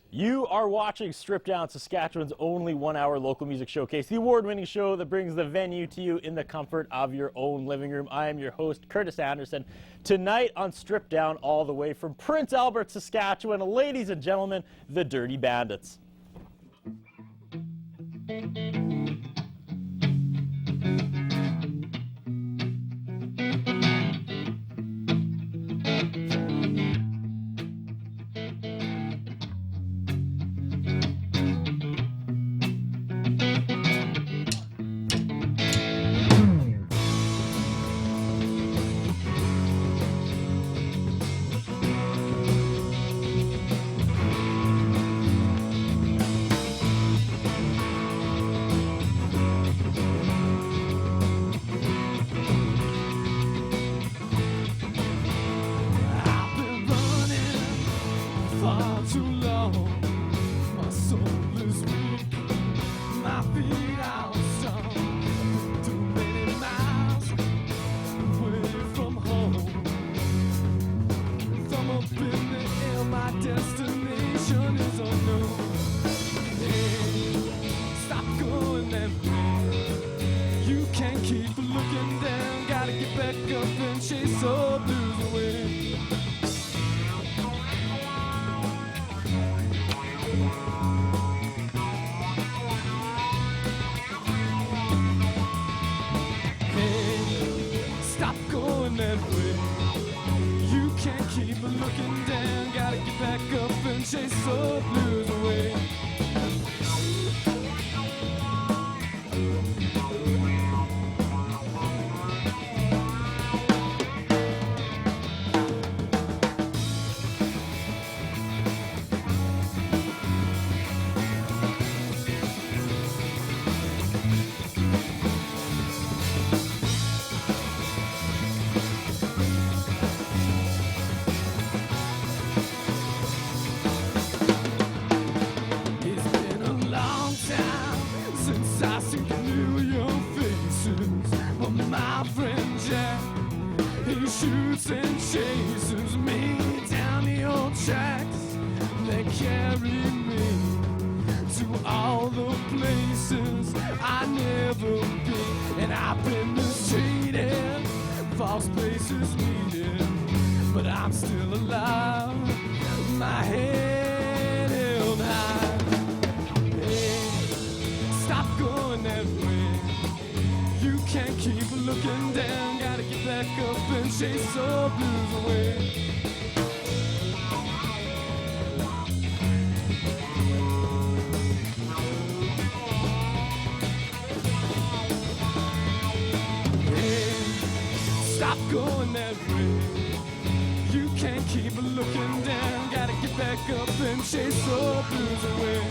You are watching Stripped Down, Saskatchewan's only one-hour local music showcase, the award-winning show that brings the venue to you in the comfort of your own living room. I am your host, Curtis Anderson. Tonight on Stripped Down, all the way from Prince Albert, Saskatchewan, ladies and gentlemen, the Dirty Bandits. Shoots and chases me down the old tracks that carry me to all the places I never been. And I've been mistreated, false places needed, but I'm still alive, my head held high. Hey, stop going that way, you can't keep looking down, gotta get back up and chase the blues away. Stop going that way, you can't keep looking down, gotta get back up and chase the blues away.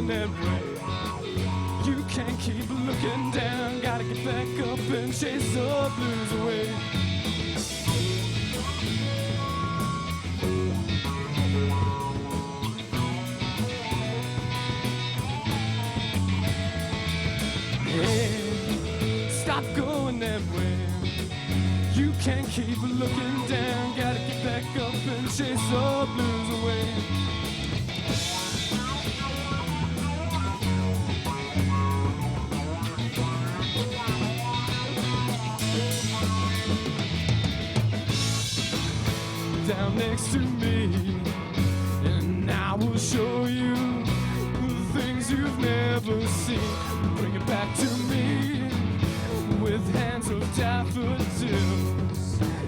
That way, you can't keep looking down, gotta get back up and chase the blues away. Yeah, stop going that way. You can't keep looking down, gotta get back up and chase the blues away. Down next to me, and I will show you the things you've never seen. Bring it back to me with hands of daffodils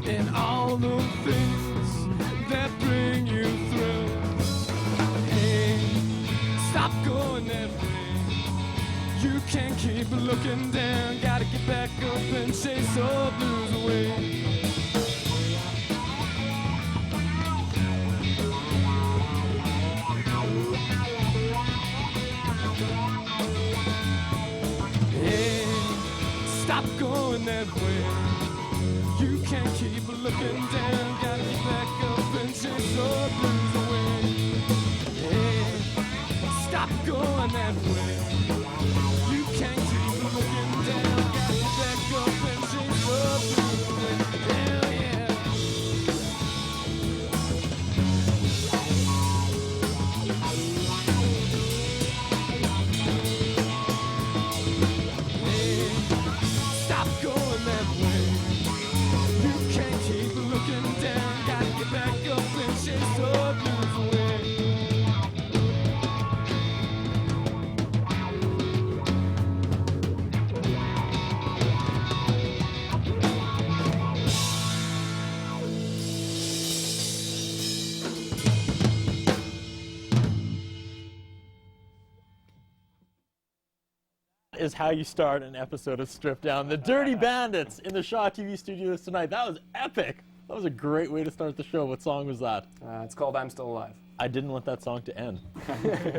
and all the things that bring you through. Hey, stop going that way. You can't keep looking down, gotta get back up and chase the blues away. Stop going that way. You can't keep looking down, gotta get back up and chase the blues away. Hey, stop going that way. You can't keep looking down, gotta get back up and chase the blues away. Hell yeah. Stop going that way. You can't keep looking down. Gotta get back up and chase the blues away. Is how you start an episode of Stripped Down. The Dirty Bandits in the Shaw TV studios tonight. That was epic. That was a great way to start the show. What song was that? It's called I'm Still Alive. I didn't want that song to end.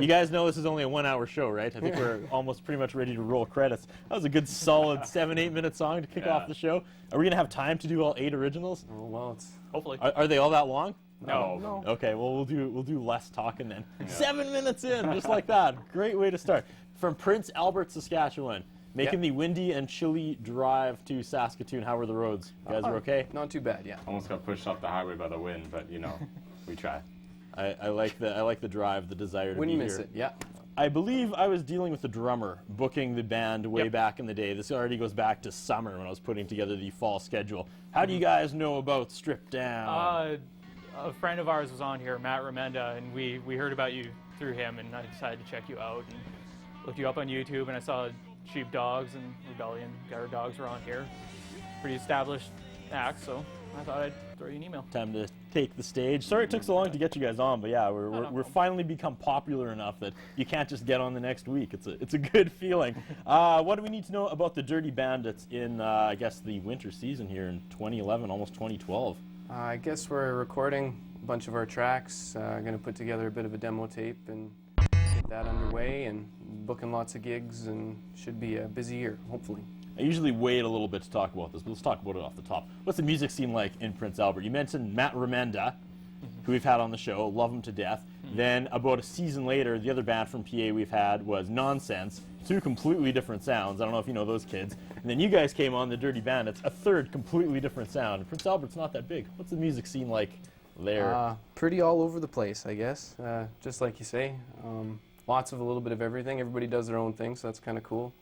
You guys know this is only a 1 hour show, right? I think we're almost pretty much ready to roll credits. That was a good solid 7-8 minute song to kick off the show. Are we going to have time to do all 8 originals? Oh, well, it's Hopefully. Are they all that long? No. Okay, well we'll do less talking then. 7 minutes in, just like that. Great way to start. From Prince Albert, Saskatchewan, making the windy and chilly drive to Saskatoon. How were the roads? You guys are okay? not too bad, yeah. Almost got pushed off the highway by the wind, but you know, we try. I like the drive, the desire to Wouldn't be miss here. it, yeah. I believe I was dealing with the drummer, booking the band way back in the day. This already goes back to summer when I was putting together the fall schedule. How do you guys know about Stripped Down? A friend of ours was on here, Matt Remenda, and we heard about you through him, and I decided to check you out and looked you up on YouTube, and I saw Sheepdogs and Rebellion Guard Dogs were on here. Pretty established act, so I thought I'd throw you an email. Time to take the stage. Sorry it took so long to get you guys on, but yeah, we're finally become popular enough that you can't just get on the next week. It's a good feeling. What do we need to know about the Dirty Bandits in I guess the winter season here in 2011, almost 2012? I guess we're recording a bunch of our tracks, going to put together a bit of a demo tape and get that underway, and booking lots of gigs, and should be a busy year, hopefully. I usually wait a little bit to talk about this, but let's talk about it off the top. What's the music scene like in Prince Albert? You mentioned Matt Remenda, who we've had on the show, love him to death. Then about a season later, the other band from PA we've had was Nonsense, 2 completely different sounds. I don't know if you know those kids. And then you guys came on, the Dirty Bandits, a 3rd completely different sound. Prince Albert's not that big. What's the music scene like there? Pretty all over the place, I guess, just like you say. Lots of a little bit of everything. Everybody does their own thing, so that's kind of cool.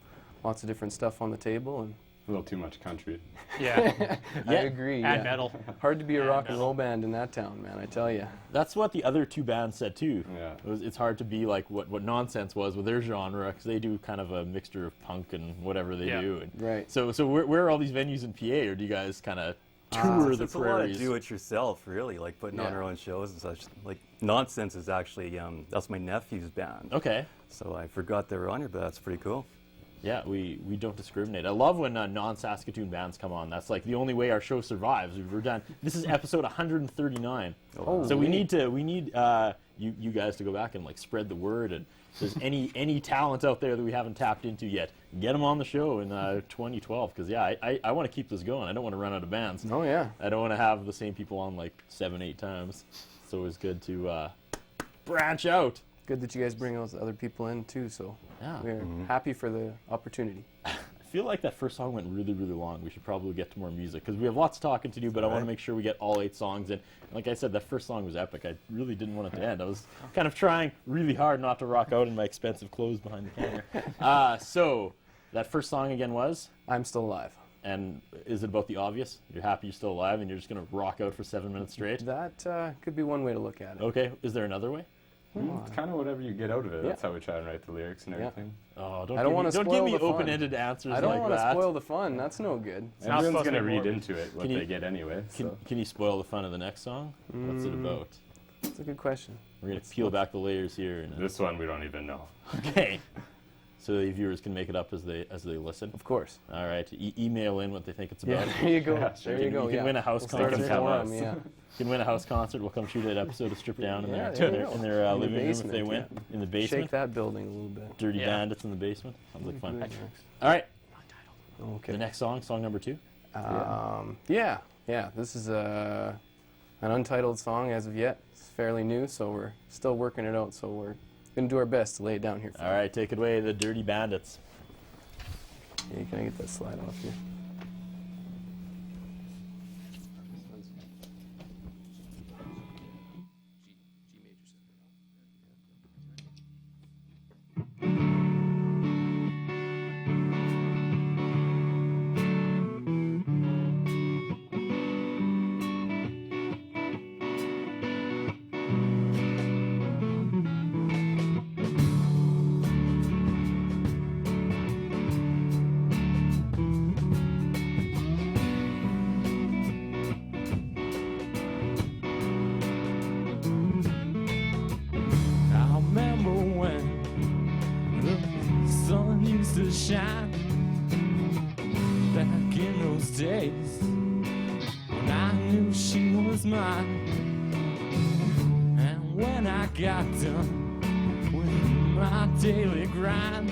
Lots of different stuff on the table, and A little too much country. Yeah. I agree. And yeah. metal. Hard to be a rock and roll band in that town, man, I tell you. That's what the other 2 bands said too. Yeah. It's hard to be like what Nonsense was with their genre, because they do kind of a mixture of punk and whatever they do. And Right. So where are all these venues in PA, or do you guys kind of tour the It's a lot of prairies? do it yourself, really, like putting on our own shows and such. Like Nonsense is actually that's my nephew's band. Okay. So I forgot they were on here, but that's pretty cool. Yeah, we don't discriminate. I love when non-Saskatoon bands come on. That's like the only way our show survives. We're done. This is episode 139. Oh, So we need you guys to go back and like spread the word. And if there's any talent out there that we haven't tapped into yet, get them on the show in 2012. Because yeah, I want to keep this going. I don't want to run out of bands. Oh, yeah. I don't want to have the same people on like 7-8 times. It's always good to branch out. Good that you guys bring those other people in, too, so Yeah. we're happy for the opportunity. I feel like that first song went really, really long. We should probably get to more music because we have lots of talking to do, but I want to make sure we get all 8 songs in. Like I said, that first song was epic. I really didn't want it to end. I was kind of trying really hard not to rock out in my expensive clothes behind the camera. So that first song again was? I'm Still Alive. And is it about the obvious? You're happy you're still alive and you're just going to rock out for 7 minutes straight? That could be one way to look at it. Okay. Is there another way? It's kind of whatever you get out of it. That's how we try and write the lyrics and everything. Oh, I don't want to don't spoil give me the fun. open-ended answers I don't like want to that. spoil the fun. That's no good. not Everyone's supposed to going to be read morbid. into it what Can you- they get anyway. So. Can you spoil the fun of the next song? What's it about? That's a good question. We're going to peel back the layers here. And, This one we don't even know. okay. So the viewers can make it up as they listen. Of course. All right. Email in what they think it's about. Yeah, there you go. Yeah, sure. There you go. You can win a house We'll start concert. a Tell forum, us. yeah. You can win a house concert. We'll come shoot an episode of Strip Down in Yeah, their there you go. in their In the living room if they basement, win. yeah. In the basement. Shake that building a little bit. Dirty Yeah. Bandits in the basement. Sounds like fun. Good. All right. Okay. The next song number 2. Yeah. This is an untitled song as of yet. It's fairly new, so we're still working it out. So we're gonna do our best to lay it down here. For All right. Take it away, the Dirty Bandits. you. Can I get that slide off here? I remember when the sun used to shine back in those days when I knew she was mine. And when I got done with my daily grind,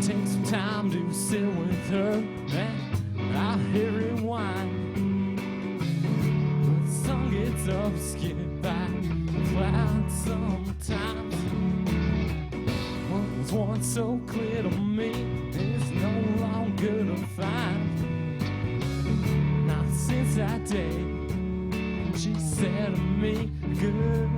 take some time to sit with her and I'll hit rewind. The sun gets obscured by clouds sometimes. What was once so clear to me is no longer to find. Not since that day, she said to me goodbye.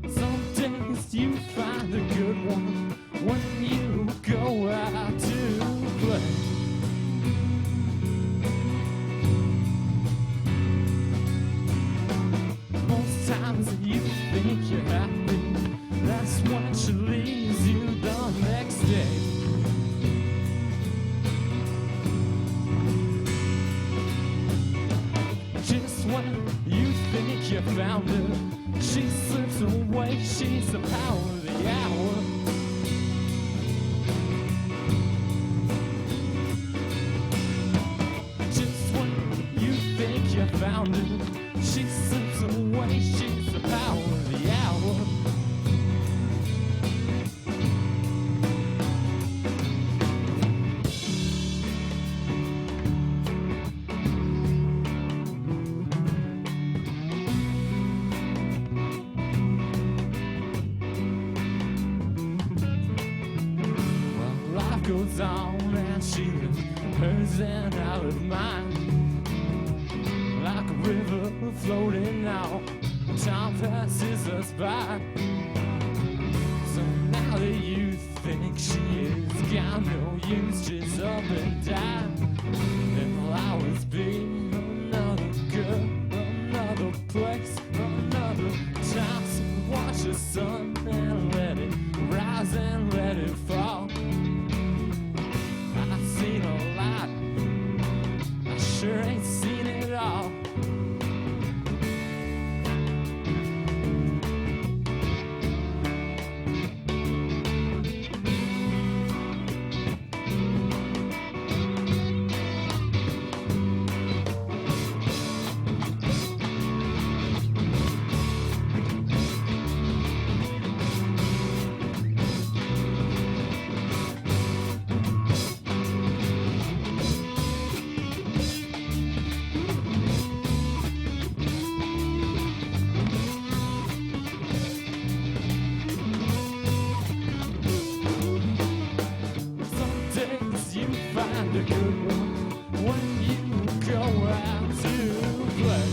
Some days you find a good one when you go out to play. Most times you think you're happy, that's when she leaves you the next day. Just when you think you found her, she slips away, she's the power of the hour. Just when you think you found her, she slips away, she's the power of the hour. Well, life goes on and she lives hers and I live mine. Like a river floating out, time passes us by. So now that you think she is got no use, just up and down. There'll always be another girl, another place, another time. So watch the sun and let it rise and let it fall. I've seen a lot, I sure ain't seen it all. find a good one when you go out to play.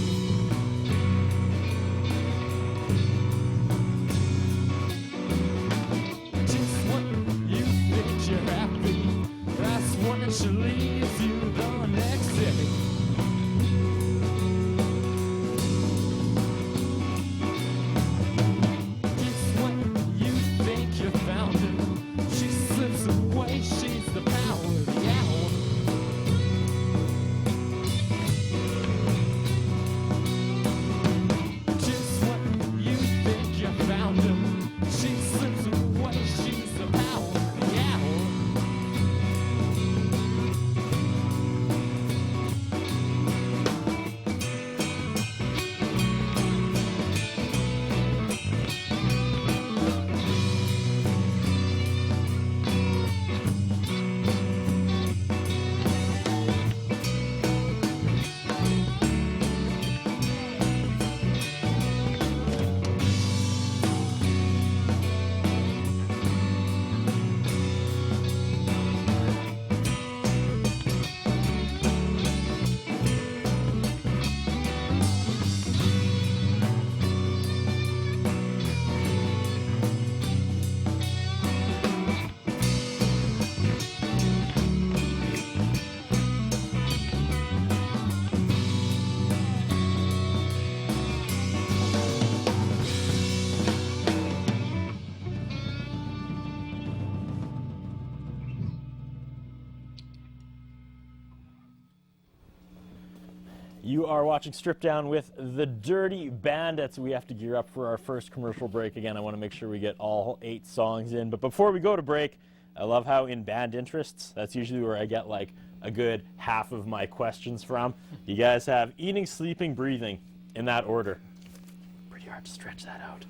Just when you think you're happy, that's when she leaves you the next day. Just when you think you found her, she slips away, she's the power of the hour. Just when you think you found her, she slips away, she's the power of the hour. You are watching Strip Down with the Dirty Bandits. We have to gear up for our first commercial break. Again, I want to make sure we get all 8 songs in. But before we go to break, I love how in band interests, that's usually where I get like a good half of my questions from. You guys have eating, sleeping, breathing in that order. Pretty hard to stretch that out.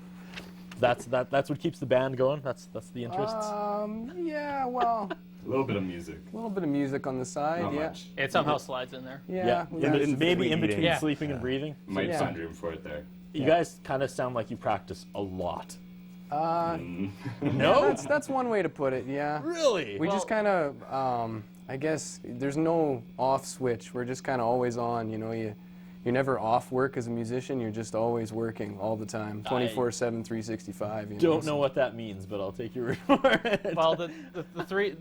That's what keeps the band going? That's the interests? Yeah, well, A little bit of music. a little bit of music on the side, Not yeah. much. It somehow slides in there. Yeah. Maybe in between Yeah. sleeping and breathing. Might Yeah. find room for it there. You guys kind of sound like you practice a lot. No? That's one way to put it, yeah. Really? We just kind of, I guess, there's no off switch. We're just kind of always on, you know. You're never off work as a musician. You're just always working all the time, 24/7, 365. You Don't know what that means, but I'll take your word for it. Well, the three,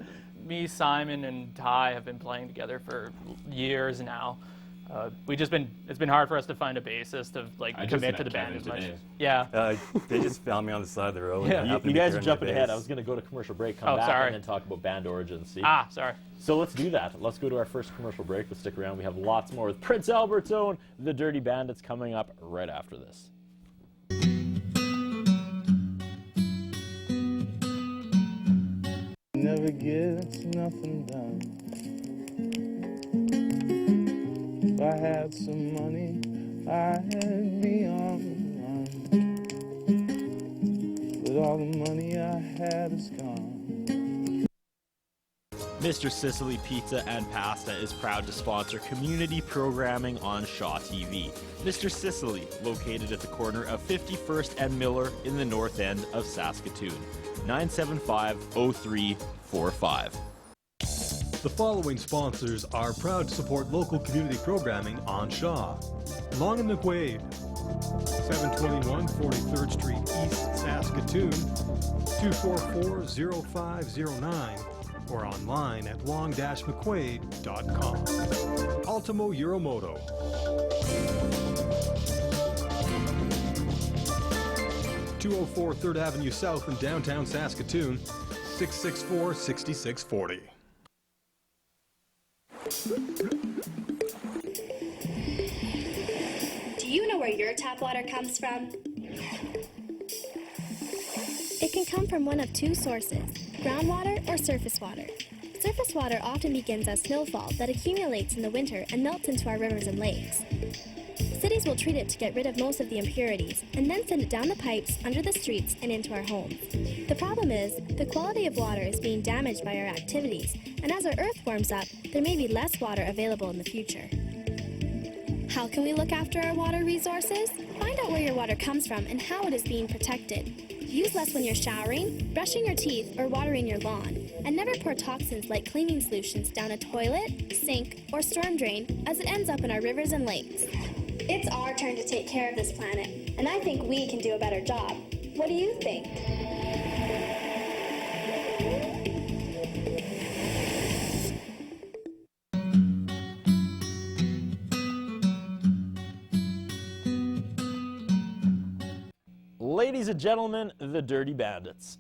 me, Simon, and Ty have been playing together for years now. It's been hard for us to find a bassist to like I just commit met to the band Kevin as much. today. Yeah. They just found me on the side of the road. Yeah. and I You happened to be guys are carrying jumping my ahead. I bass. was going to go to commercial break, come Oh, back, sorry. and then talk about band origins. See? Sorry. So let's do that. Let's go to our first commercial break. Let's stick around. We have lots more with Prince Albert's own The Dirty Bandits coming up right after this. Never gets nothing done. If I had some money, I'd be on the run. But all the money I had is gone. Mr. Sicily Pizza and Pasta is proud to sponsor community programming on Shaw TV. Mr. Sicily, located at the corner of 51st and Miller in the north end of Saskatoon. 975-0345. The following sponsors are proud to support local community programming on Shaw. Long and McQuaid, 721 43rd Street East, Saskatoon, 244-0509, or online at long-mcquaid.com. Ultimo Euromoto. (204 3rd Avenue South in downtown Saskatoon), 664-6640. Do you know where your tap water comes from? It can come from one of 2 sources, groundwater or surface water. Surface water often begins as snowfall that accumulates in the winter and melts into our rivers and lakes. Cities will treat it to get rid of most of the impurities and then send it down the pipes, under the streets, and into our homes. The problem is, the quality of water is being damaged by our activities, and as our earth warms up, there may be less water available in the future. How can we look after our water resources? Find out where your water comes from and how it is being protected. Use less when you're showering, brushing your teeth, or watering your lawn. And never pour toxins like cleaning solutions down a toilet, sink, or storm drain as it ends up in our rivers and lakes. It's our turn to take care of this planet, and I think we can do a better job. What do you think? Ladies and gentlemen, the Dirty Bandits.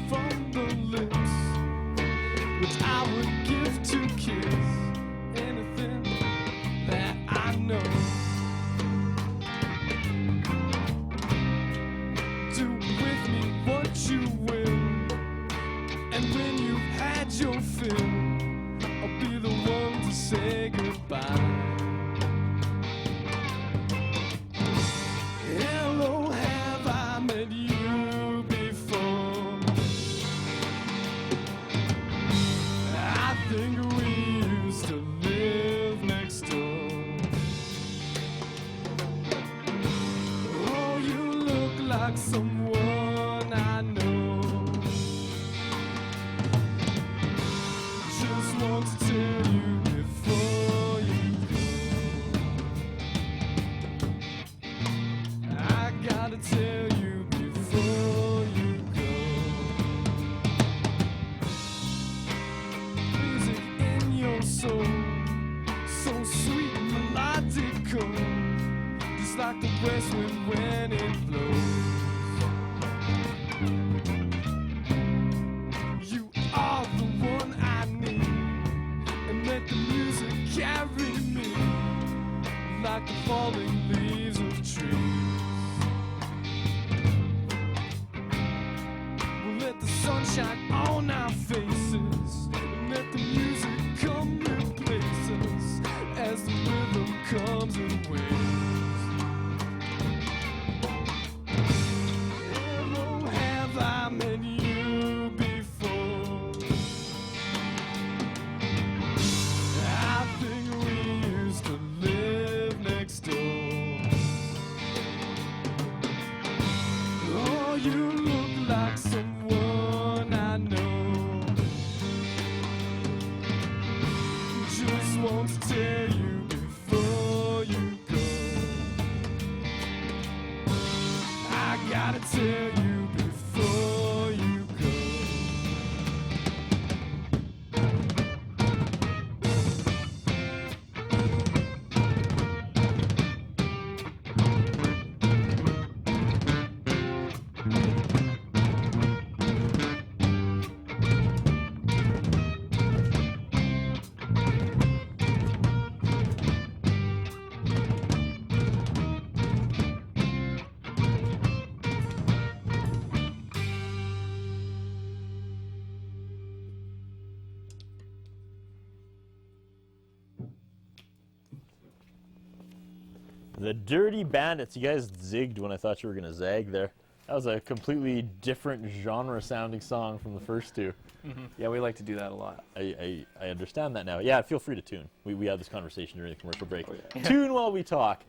From the lips, which I would give to kiss anything that I know. Do with me what you will, and when you've had your fill, I'll be the one to say goodbye. Hello, have I met you before? I think we used to live next door. Oh, you look like someone I know. Just want to tell you before you go. I gotta tell you before you go. Music in your soul, so sweet and melodical, just like the west wind when it blows. You are the one I need, and let the music carry me like the falling leaves of trees. We'll let the sunshine on our faces, and let the music come replace us as the rhythm comes in waves. Hello, have I met you before? I think we used to live next door. Oh, you look like someone I know. Just want to tell you before you go. I gotta tell you before you go. The Dirty Bandits. You guys zigged when I thought you were going to zag there. That was a completely different genre-sounding song from the first two. Yeah, we like to do that a lot. I understand that now. Yeah, feel free to tune. We had this conversation during the commercial break. Oh, yeah. Tune while we talk.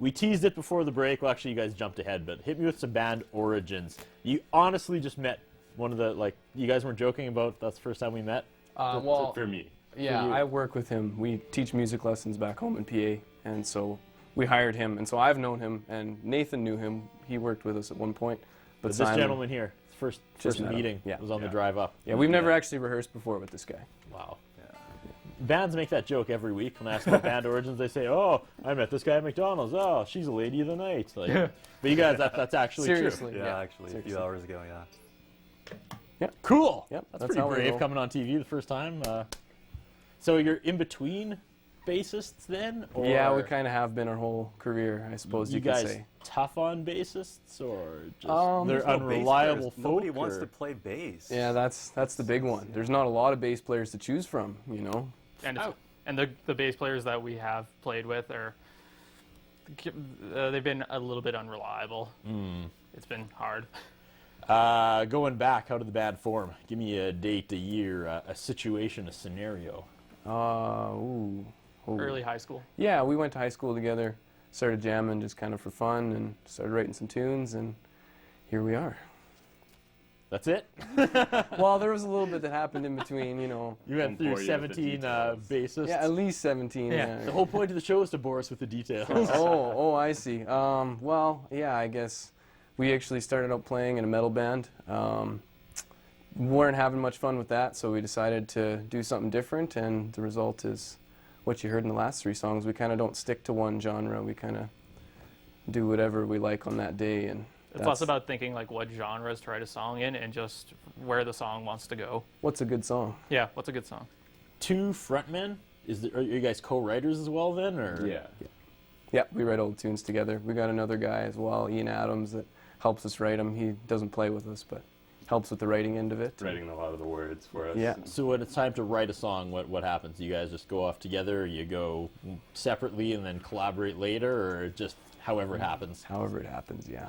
We teased it before the break. Well, actually, you guys jumped ahead, but hit me with some band origins. You honestly just met one of the, like, you guys weren't joking about that's the first time we met? Well, For me. yeah, I work with him. We teach music lessons back home in PA, and so we hired him. And so I've known him, and Nathan knew him. He worked with us at one point. But this Simon, gentleman here, first Just met him. meeting, Yeah. was on the drive up. Yeah, we've never actually rehearsed before with this guy. Wow. Bands make that joke every week. When I ask about band origins, they say, "Oh, I met this guy at McDonald's. Oh, she's a lady of the night." Like, but you guys, that's actually Seriously. true. Yeah, actually, a few hours ago, yeah. Yeah. Cool. Yep, That's that's pretty how we brave roll. coming on TV the first time. So you're in between bassists then? Or Yeah, we kind of have been our whole career, I suppose you could guys say. tough on bassists, or just they're There's no bass unreliable players. Nobody folk, wants or- to play bass. Yeah, that's the big one. There's not a lot of bass players to choose from, you know. And the bass players that we have played with are they've been a little bit unreliable. It's been hard. Going back, how did the band form? Give me a date, a year, a situation, a scenario. Ooh. Early high school. Yeah, we went to high school together, started jamming just kind of for fun, and started writing some tunes, and here we are. That's it? Well, there was a little bit that happened in between, you know. You went Don't bore through you with the 17 details. bassists. Yeah, at least 17. Yeah. The whole point of the show is to bore us with the details. Oh, I see. Well, yeah, I guess we actually started out playing in a metal band. Weren't having much fun with that, so we decided to do something different, and the result is what you heard in the last 3 songs. We kind of don't stick to one genre. We kind of do whatever we like on that day, and It's less about thinking like what genres to write a song in and just where the song wants to go. what's a good song. Yeah, what's a good song? 2 frontmen? Are you guys co-writers as well then, or? Yeah. Yeah, we write old tunes together. We got another guy as well, Ian Adams, that helps us write them. He doesn't play with us, but helps with the writing end of it. Writing a lot of the words for us. Yeah. So when it's time to write a song, what happens? You guys just go off together, or you go separately and then collaborate later, or just however it happens? However it happens, yeah.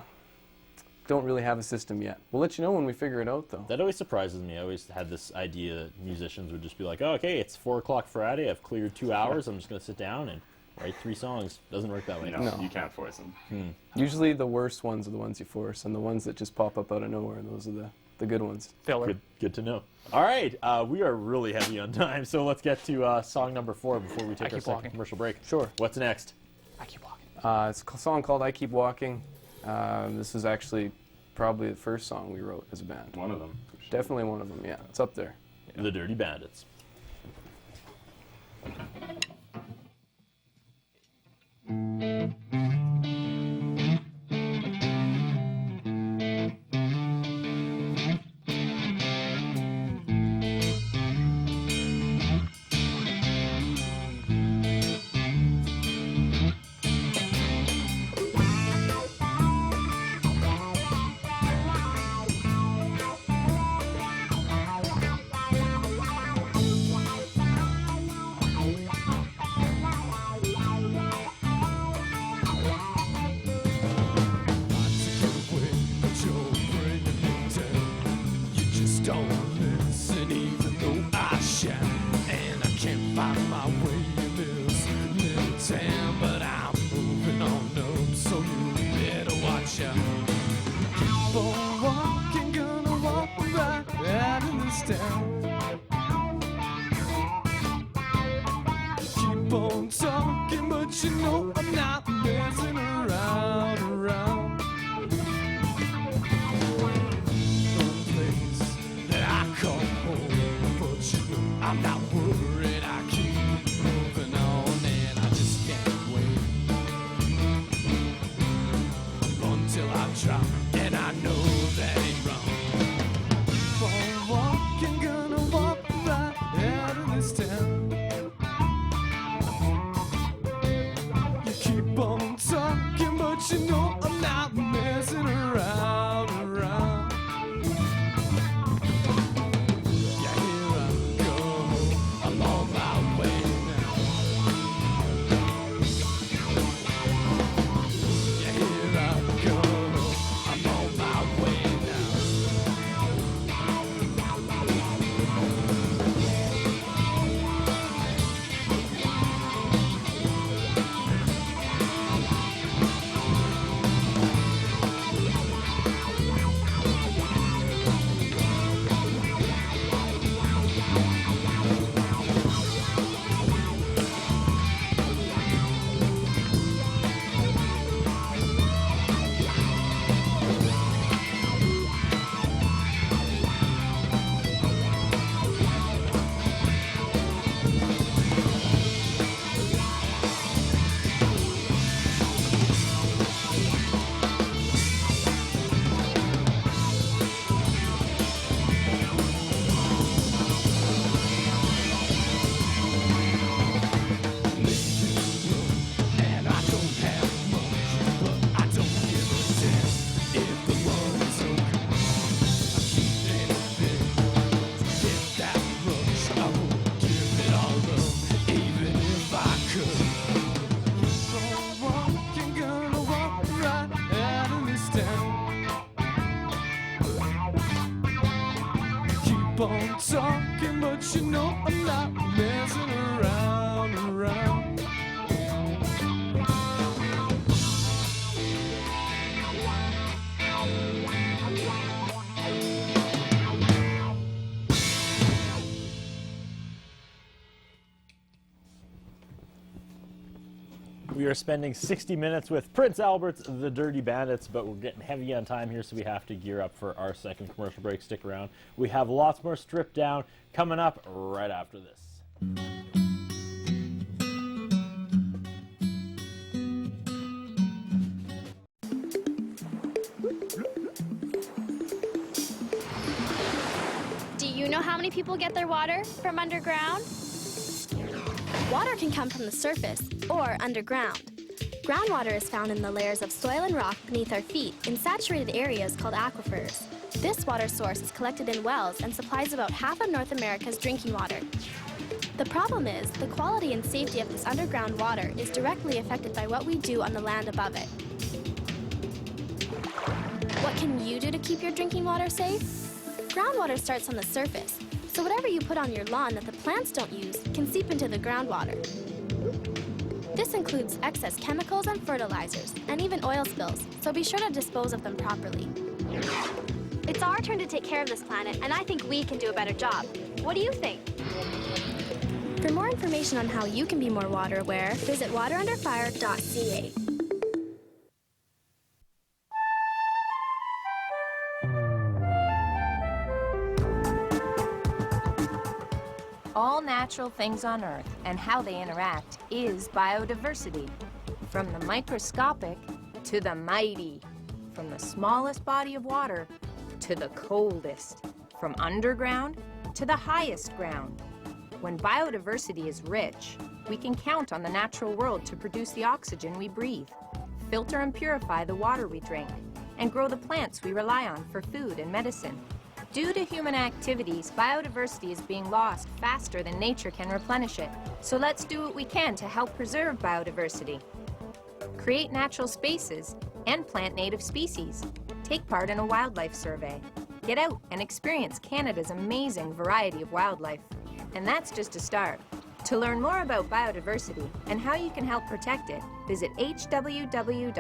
Don't really have a system yet. We'll let you know when we figure it out, though. That always surprises me. I always had this idea that musicians would just be like, oh, okay, it's 4 o'clock Friday, I've cleared 2 hours, I'm just going to sit down and write 3 songs. Doesn't work that way. No, you can't force them. Usually the worst ones are the ones you force, and the ones that just pop up out of nowhere, those are the good ones. Filler. Good to know. All right, we are really heavy on time, so let's get to song number 4 before we take our Keep second Walking. commercial break. Sure. What's next? I keep walking. It's a song called I Keep Walking. This is actually probably the first song we wrote as a band. One of them. For sure. Definitely one of them, yeah. It's up there. The Dirty Bandits. Keep on talking, but you know I'm not messing around. A place that I call home, but you know I'm not worried. I keep moving on, and I just can't wait until I drop, and I know that ain't wrong. Keep on walking, gonna walk right out of this town. Keep on talking, but you know I'm not messing around. Yeah, here I go. working, but you know I'm not messing around. We are spending 60 minutes with Prince Albert's The Dirty Bandits, but we're getting heavy on time here, so we have to gear up for our second commercial break. Stick around. We have lots more Stripped Down coming up right after this. Do you know how many people get their water from underground? Water can come from the surface or underground. Groundwater is found in the layers of soil and rock beneath our feet in saturated areas called aquifers. This water source is collected in wells and supplies about half of North America's drinking water. The problem is, the quality and safety of this underground water is directly affected by what we do on the land above it. What can you do to keep your drinking water safe? Groundwater starts on the surface, so whatever you put on your lawn that the plants don't use can seep into the groundwater. This includes excess chemicals and fertilizers, and even oil spills, so be sure to dispose of them properly. It's our turn to take care of this planet, and I think we can do a better job. What do you think? For more information on how you can be more water aware, visit waterunderfire.ca. All natural things on Earth and how they interact is biodiversity. From the microscopic to the mighty, from the smallest body of water to the coldest, from underground to the highest ground. When biodiversity is rich, we can count on the natural world to produce the oxygen we breathe, filter and purify the water we drink, and grow the plants we rely on for food and medicine. Due to human activities, biodiversity is being lost faster than nature can replenish it. So let's do what we can to help preserve biodiversity. Create natural spaces and plant native species. Take part in a wildlife survey. Get out and experience Canada's amazing variety of wildlife. And that's just a start. To learn more about biodiversity and how you can help protect it, visit hww.ca.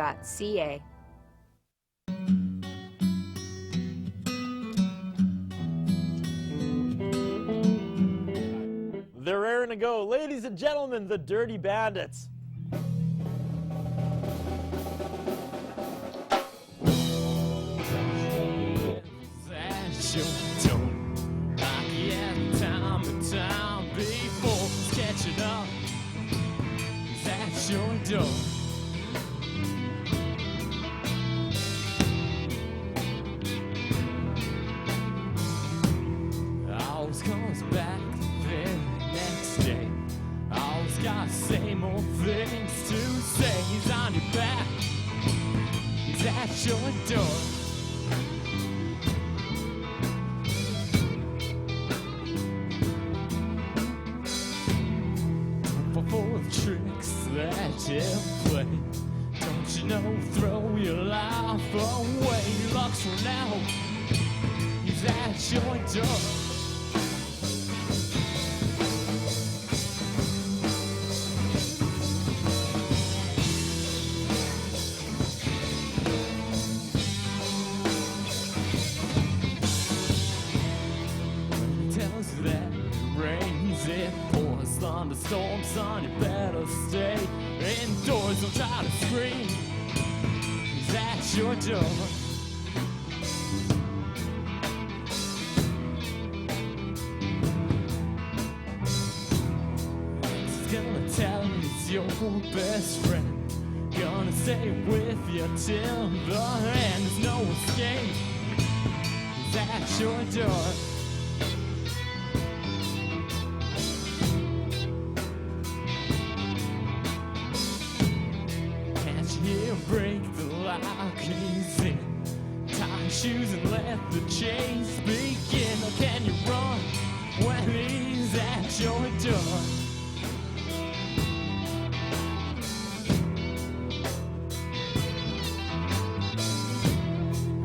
They're raring to go. Ladies and gentlemen, the Dirty Bandits. Time before catching up. That's your door. Always comes back the next day. Always got the same old things to say. He's on your back. He's at your door. Full of tricks that you play. Don't you know, throw your life away. Locks for now, he's at your door. When he tells you that it rains, it pours, thunderstorms, son, you better stay indoors. Don't try to scream, he's at your door. He's gonna tell you he's your best friend, gonna stay with you till the end. There's no escape, he's at your door. He'll break the lock he's in. Tie your shoes and let the chase begin. Or can you run when he's at your door?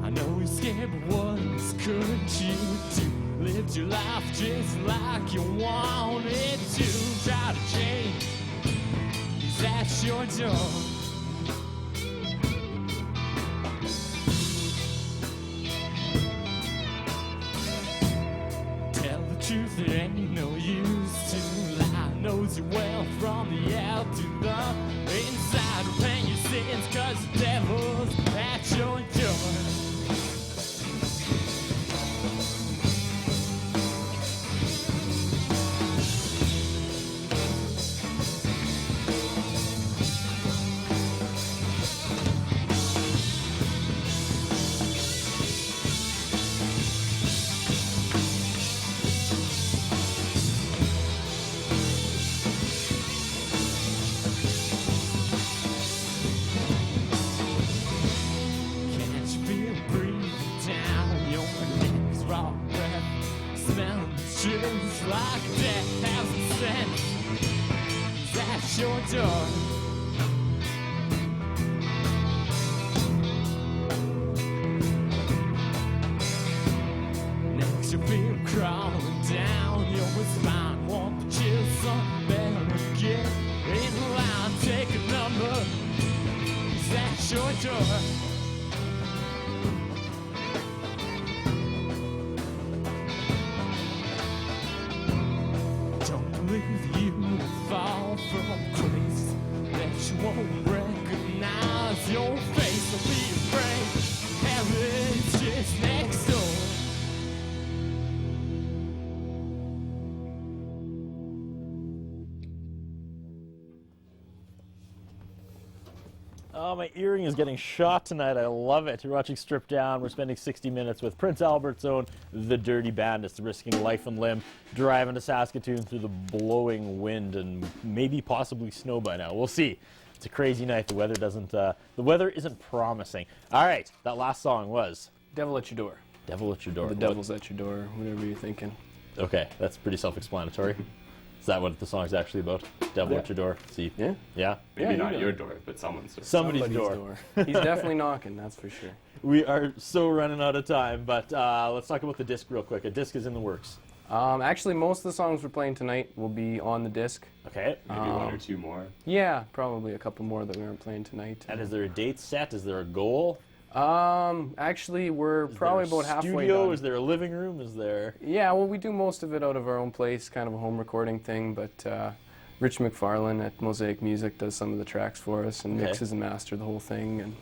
I know you're scared, but what could you do? Lived your life off just like you wanted to. Try to change, is at your door. Tell the truth, there ain't no use to lie. Knows you well from the out to the inside. Repent your sins, cause the devil's at your door. Like death has sent at your door. Next you feel crawling down your spine. Want the chills on better get in line. Take a number at your door. You will fall from grace that you won't recognize your face. Don't be afraid, heaven's just next door. Oh, my earring is getting shot tonight. I love it. You're watching Stripped Down. We're spending 60 minutes with Prince Albert's own The Dirty Bandits, risking life and limb, driving to Saskatoon through the blowing wind and maybe possibly snow by now. We'll see. It's a crazy night. The weather isn't promising. All right, that last song was Devil at Your Door. Devil at Your Door. The devil's at your door, whatever you're thinking. Okay, that's pretty self-explanatory. Is that what the song's actually about? Devil at your door. See? Yeah. Yeah? Maybe not your door, but someone's door. Somebody's door. He's definitely knocking, that's for sure. We are so running out of time, but let's talk about the disc real quick. A disc is in the works. Actually, most of the songs we're playing tonight will be on the disc. Okay. Maybe one or two more. Yeah, probably a couple more that we aren't playing tonight. And is there a date set? Is there a goal? Actually, we're probably about halfway studio? done. Is there a living room? Is there... Yeah, well, we do most of it out of our own place, kind of a home recording thing, but Rich McFarlane at Mosaic Music does some of the tracks for us and mixes and masters the whole thing, and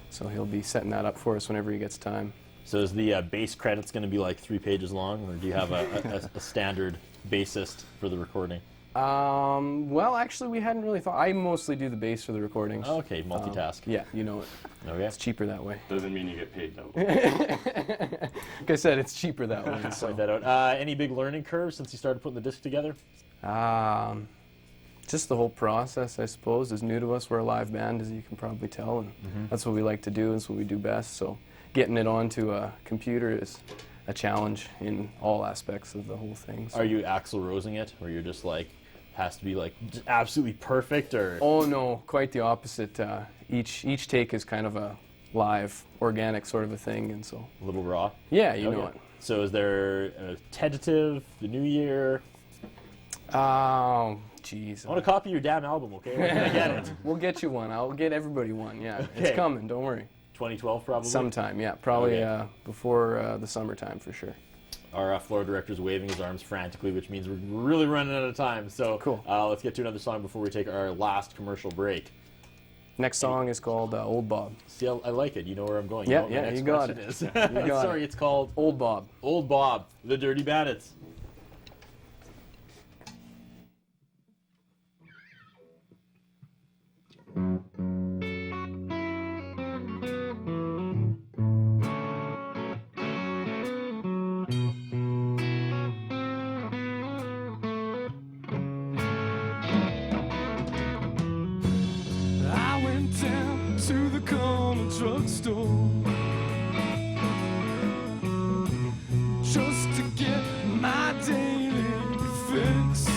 so he'll be setting that up for us whenever he gets time. So is the bass credits going to be like 3 pages long, or do you have a standard bassist for the recording? Well, actually, we hadn't really thought. I mostly do the bass for the recordings. Okay, multitask. Yeah, you know it. Okay. It's cheaper that way. Doesn't mean you get paid double. Like I said, it's cheaper that way. So. Point that out. Any big learning curves since you started putting the disc together? Just the whole process, I suppose, is new to us. We're a live band, as you can probably tell, and that's what we like to do. It's what we do best. So getting it onto a computer is a challenge in all aspects of the whole thing. So. Are you Axl Rosing it, or you're just like, has to be like absolutely perfect, or? Oh no, quite the opposite. Each take is kind of a live, organic sort of a thing, and so. A little raw? Yeah, you know it. So is there a tentative, the new year? Oh, jeez. I want to copy your damn album, okay? We're gonna get it. We'll get you one. I'll get everybody one, yeah. Okay. It's coming, don't worry. 2012 probably? Sometime, yeah. Probably before the summertime for sure. Our floor director's waving his arms frantically, which means we're really running out of time. So cool. Let's get to another song before we take our last commercial break. Next song is called Old Bob. See, I like it. You know where I'm going. Yeah, you know what my you next got it. question You is. got Sorry, it. it's called Old Bob. Old Bob, The Dirty Bandits. I went down to the corner drugstore just to get my daily fix.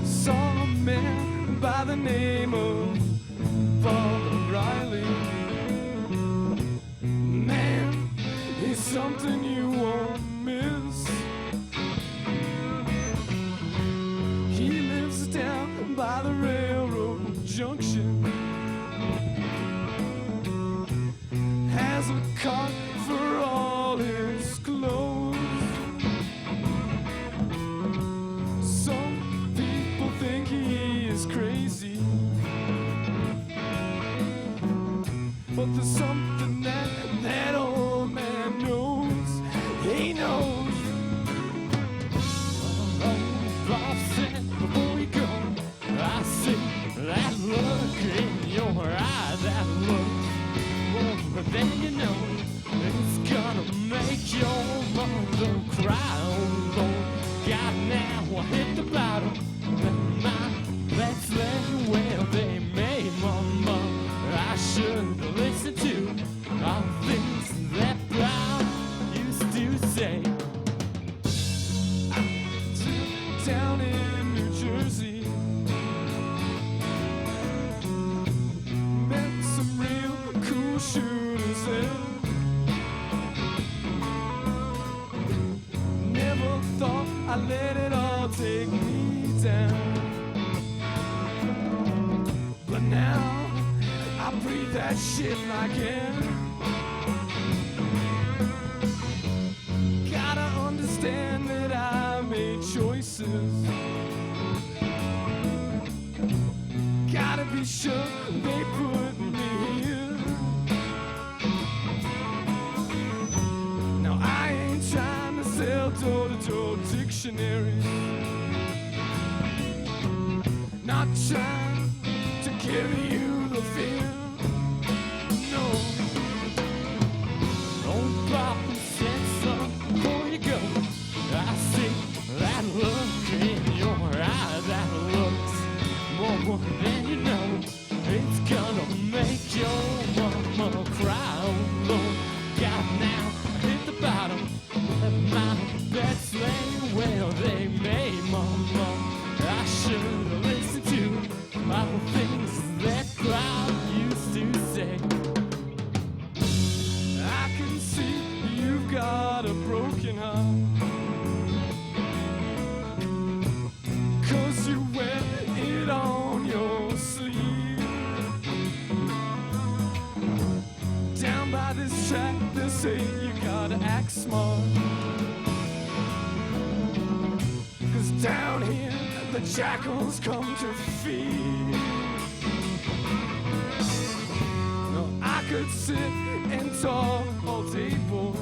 Saw a man by the name of Bob O'Reilly. Man, he's something you won't knows. Bob said before we go, I see that look in your eye, that look more than you know. It's gonna make your mother cry. Oh Lord, God, now I hit the bottom. Let's let where they made mama. I should listen to all things that Bob used to say. Down in New Jersey, met some real cool shooters there. Never thought I'd let it all take me down, but now I breathe that shit like air. Gotta understand that I made choices. Gotta be sure they put me here. Now I ain't trying to sell door-to-door dictionaries. Not trying to give you the fear. No. Old Papa said, son, before you go, I see that look in your eye, that looks more than you know. It's gonna make your mama cry. Oh Lord, God, now hit the bottom. Let my bets lay where they may, mama. I should listen to all the things that crowd used to say. I can see you've got a broken heart, 'cause you wear it on your sleeve. Down by this track they say you gotta act smart, 'cause down here the jackals come to feed. No, I could sit and talk all day, boy,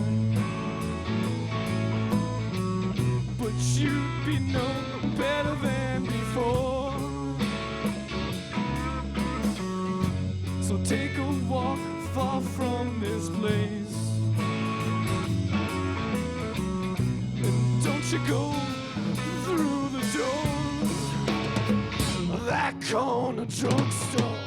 but you'd be no better than before. So take a walk far from this place, and don't you go through the doors of that corner drugstore.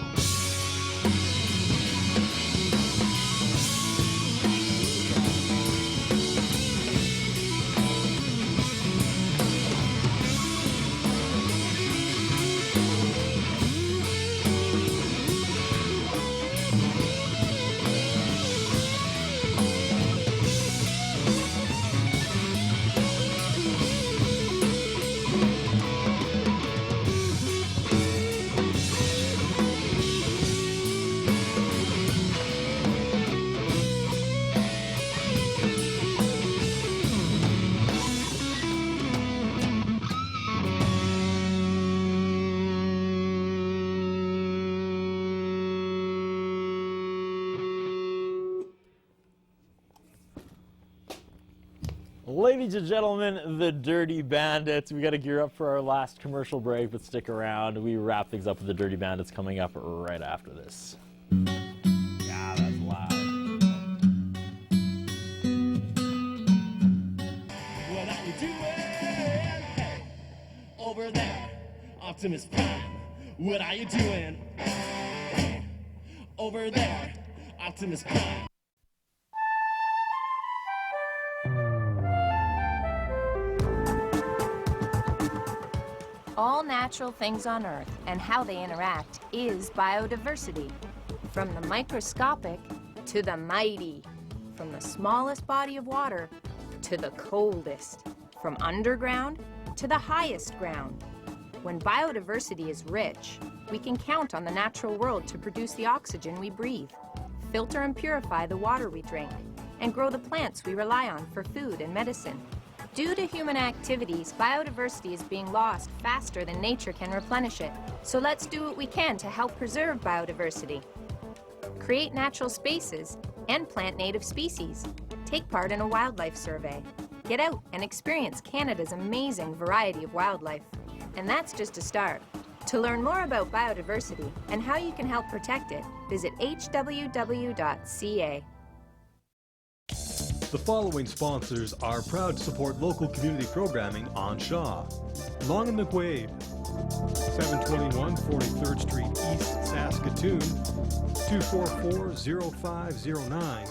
Ladies and gentlemen, the Dirty Bandits. We got to gear up for our last commercial break, but stick around. We wrap things up with the Dirty Bandits coming up right after this. Yeah, that's loud. What are you doing? Hey, over there, Optimus Prime. What are you doing? Hey, over there, Optimus Prime. All natural things on Earth and how they interact is biodiversity. From the microscopic to the mighty, from the smallest body of water to the coldest, from underground to the highest ground. When biodiversity is rich, we can count on the natural world to produce the oxygen we breathe, filter and purify the water we drink, and grow the plants we rely on for food and medicine. Due to human activities, biodiversity is being lost faster than nature can replenish it. So let's do what we can to help preserve biodiversity. Create natural spaces and plant native species. Take part in a wildlife survey. Get out and experience Canada's amazing variety of wildlife. And that's just a start. To learn more about biodiversity and how you can help protect it, visit hww.ca. The following sponsors are proud to support local community programming on Shaw. Long and McQuaid, 721 43rd Street East, Saskatoon, 244-0509,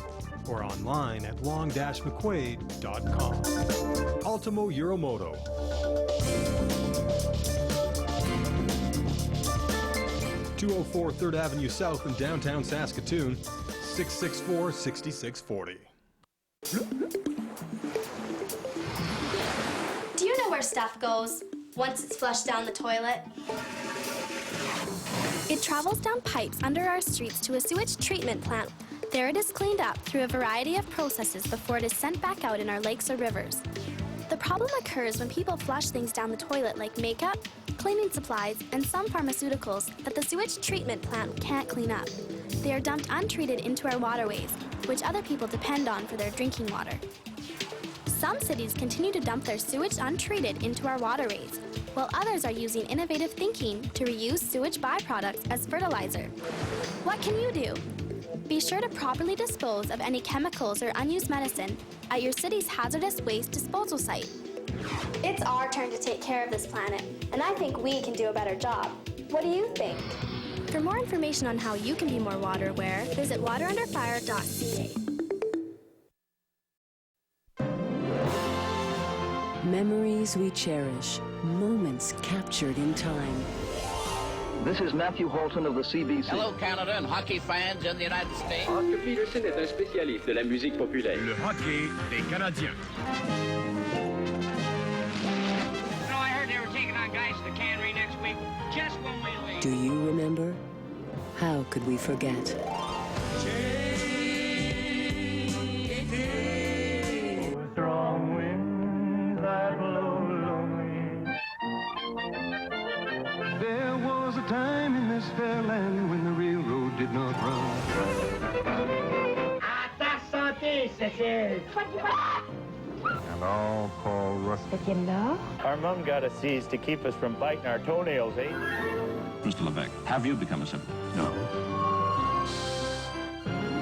or online at long-mcquaid.com. Ultimo Euromoto. (204 3rd Avenue South in downtown Saskatoon), 664-6640. Do you know where stuff goes once it's flushed down the toilet? It travels down pipes under our streets to a sewage treatment plant. There it is cleaned up through a variety of processes before it is sent back out in our lakes or rivers. The problem occurs when people flush things down the toilet like makeup, cleaning supplies, and some pharmaceuticals that the sewage treatment plant can't clean up. They are dumped untreated into our waterways, which other people depend on for their drinking water. Some cities continue to dump their sewage untreated into our waterways, while others are using innovative thinking to reuse sewage byproducts as fertilizer. What can you do? Be sure to properly dispose of any chemicals or unused medicine at your city's hazardous waste disposal site. It's our turn to take care of this planet, and I think we can do a better job. What do you think? For more information on how you can be more water aware, visit waterunderfire.ca. Memories we cherish, moments captured in time. This is Matthew Holton of the CBC. Hello, Canada and hockey fans in the United States. Oscar Peterson est un spécialiste de la musique populaire. Le hockey des Canadiens. No, I heard they were taking on guys to the cannery next week. Just when we leave. Do you remember? How could we forget? Strong winds that blow lonely. There was a time in this fair land when the railroad did not run. À ta santé, Cécile. And all call Russ. Our mom got us seized to keep us from biting our toenails, eh? Mr. Levesque, have you become a citizen? No.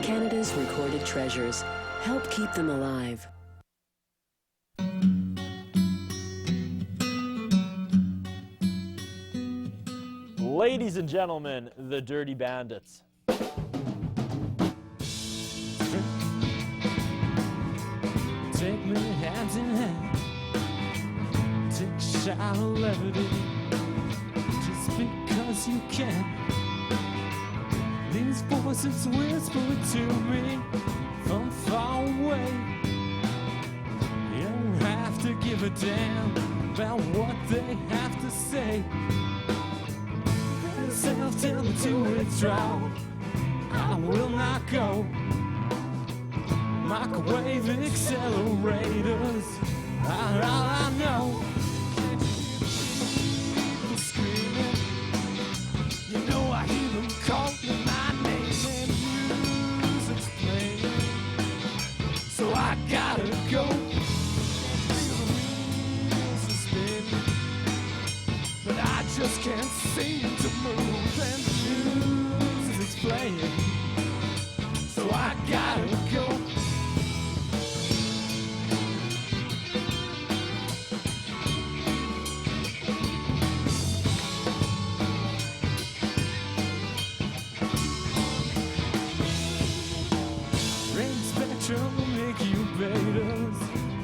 Canada's recorded treasures. Help keep them alive. Ladies and gentlemen, the Dirty Bandits. Take me hand in hand, take a shot of levity, just because you can. These voices whisper to me from far away. You don't have to give a damn about what they have to say. Tell me to withdraw, I will not go. Microwave accelerators are all I know. People screaming, you know I hear them calling my name, and music's playing, so I gotta go. Wheels are spinning, but I just can't seem to move, and music's playing, so I gotta go.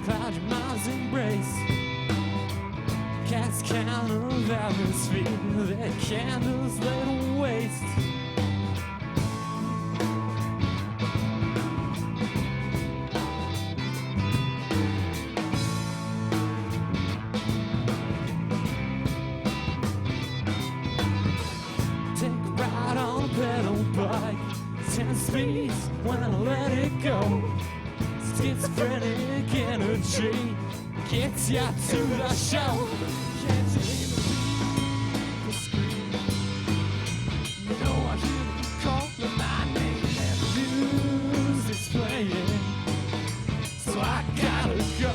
Cloud your mind's embrace. Cast count of atmosphere, their candles laid to waste. Take a ride on a pedal bike, 10 speeds when I let it go. Schizophrenic energy gets ya to the show. Can't you hear the people scream? You know I hear them calling my name, and the music's playing, so I gotta go.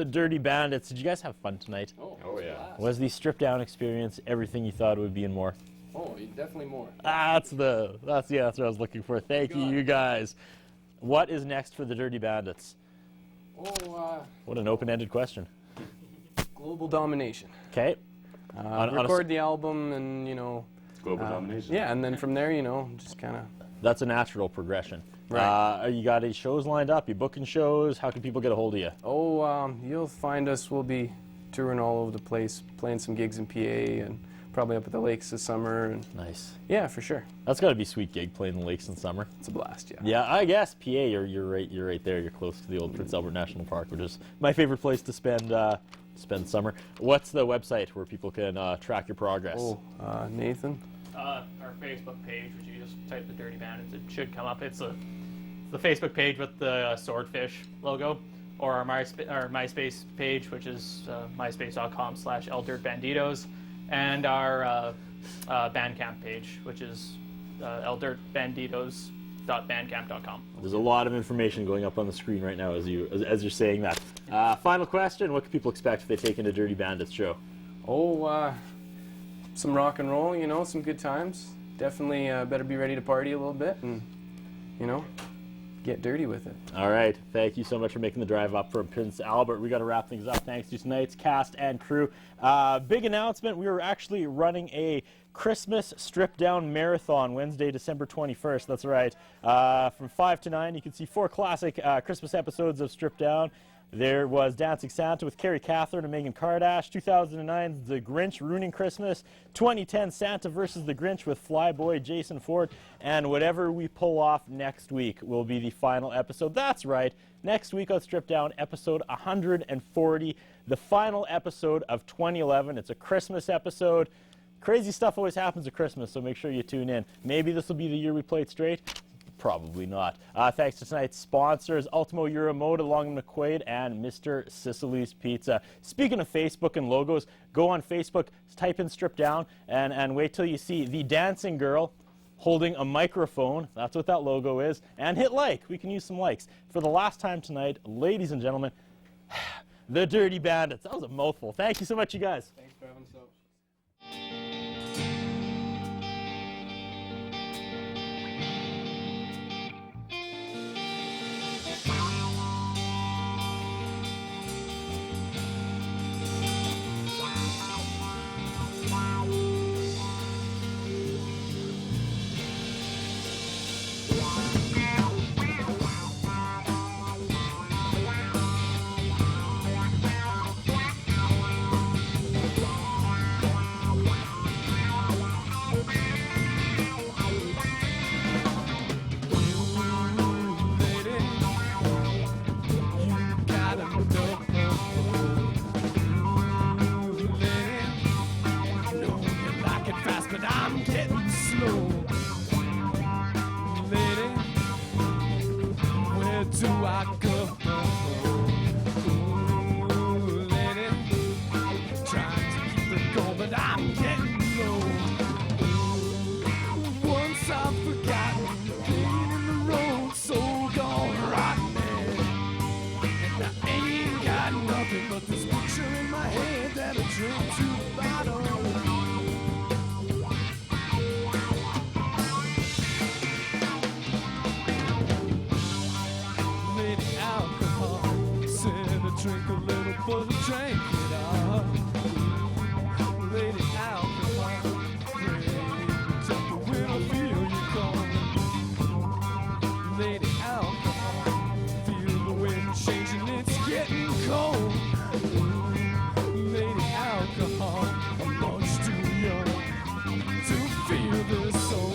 the Dirty Bandits. Did you guys have fun tonight? Oh yeah. Was the stripped down experience everything you thought it would be and more? Oh, definitely more. That's the answer I was looking for. Thank you guys. What is next for the Dirty Bandits? What an open-ended question. Global domination. Okay. Record the album and, Global domination. Yeah, and then from there, just kind of... That's a natural progression. Right. You got any shows lined up? You booking shows? How can people get a hold of you? You'll find us. We'll be touring all over the place, playing some gigs in PA and probably up at the lakes this summer. And nice. Yeah, for sure. That's got to be a sweet gig, playing the lakes in summer. It's a blast, yeah. Yeah, I guess PA. You're right there. You're close to the old Prince Albert National Park, which is my favorite place to spend summer. What's the website where people can track your progress? Nathan. Our Facebook page, which you just type the Dirty Bandits, it should come up. It's the Facebook page with the swordfish logo, or our MySpace page, which is myspace.com/eldirtbanditos, and our Bandcamp page, which is eldirtbanditos.bandcamp.com. There's a lot of information going up on the screen right now as you're saying that. Final question: what can people expect if they take in a Dirty Bandits show? Some rock and roll, some good times. Definitely better be ready to party a little bit and, get dirty with it. All right. Thank you so much for making the drive up from Prince Albert. We got to wrap things up. Thanks to tonight's cast and crew. Big announcement. We were actually running a Christmas strip down marathon Wednesday, December 21st. That's right. From 5 to 9, you can see 4 classic Christmas episodes of Strip Down. There was Dancing Santa with Carrie Catherine and Megan Kardash. 2009's The Grinch Ruining Christmas. 2010 Santa versus the Grinch with Flyboy Jason Ford. And whatever we pull off next week will be the final episode. That's right. Next week on Strip Down, episode 140, the final episode of 2011. It's a Christmas episode. Crazy stuff always happens at Christmas, so make sure you tune in. Maybe this will be the year we play it straight. Probably not. Thanks to tonight's sponsors, Ultimo Euromoda, Long and McQuaid, and Mr. Sicily's Pizza. Speaking of Facebook and logos, go on Facebook, type in Strip Down, and wait till you see the dancing girl holding a microphone. That's what that logo is. And hit like. We can use some likes. For the last time tonight, ladies and gentlemen, the Dirty Bandits. That was a mouthful. Thank you so much, you guys. Thanks for having us out. Drink a little, but drink it up. Lady alcohol, take the wind, I feel you coming. Lady alcohol, feel the wind changing, it's getting cold. Lady alcohol, I'm much too young to feel this soul.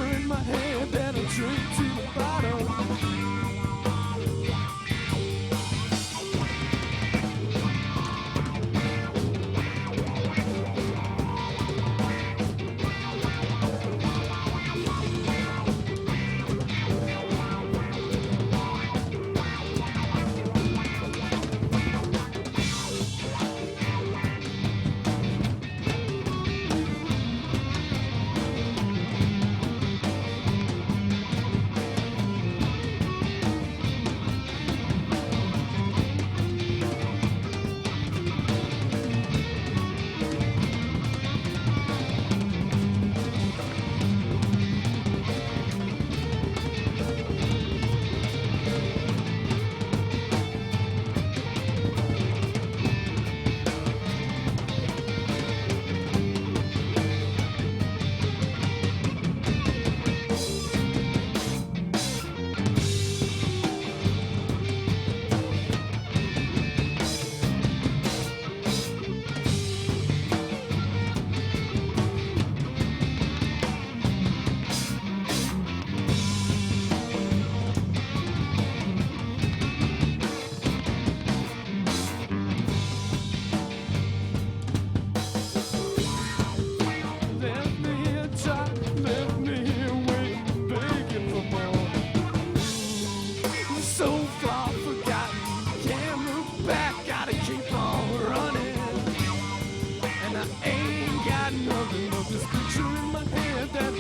In my head that I drink to the bottom.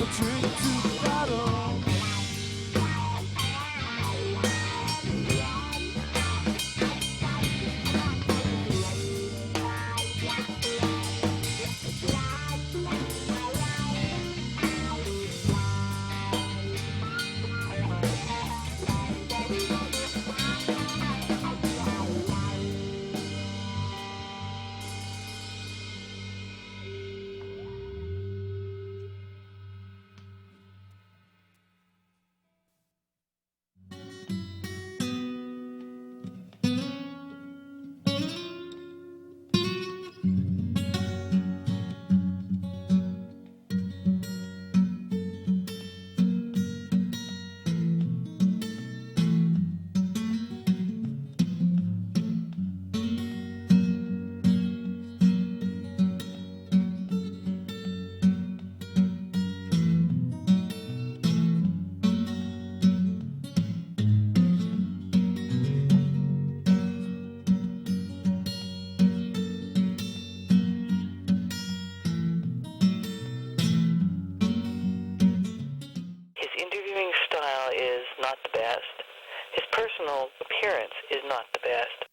a drink to the bottle. Not the best. His personal appearance is not the best.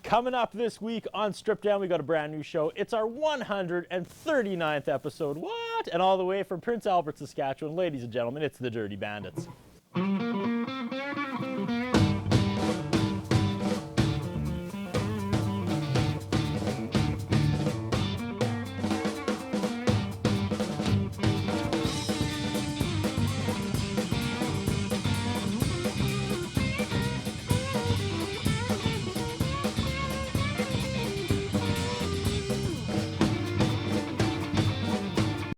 Coming up this week on Strip Down, we got a brand new show. It's our 139th episode. What? And all the way from Prince Albert, Saskatchewan, ladies and gentlemen, it's the Dirty Bandits.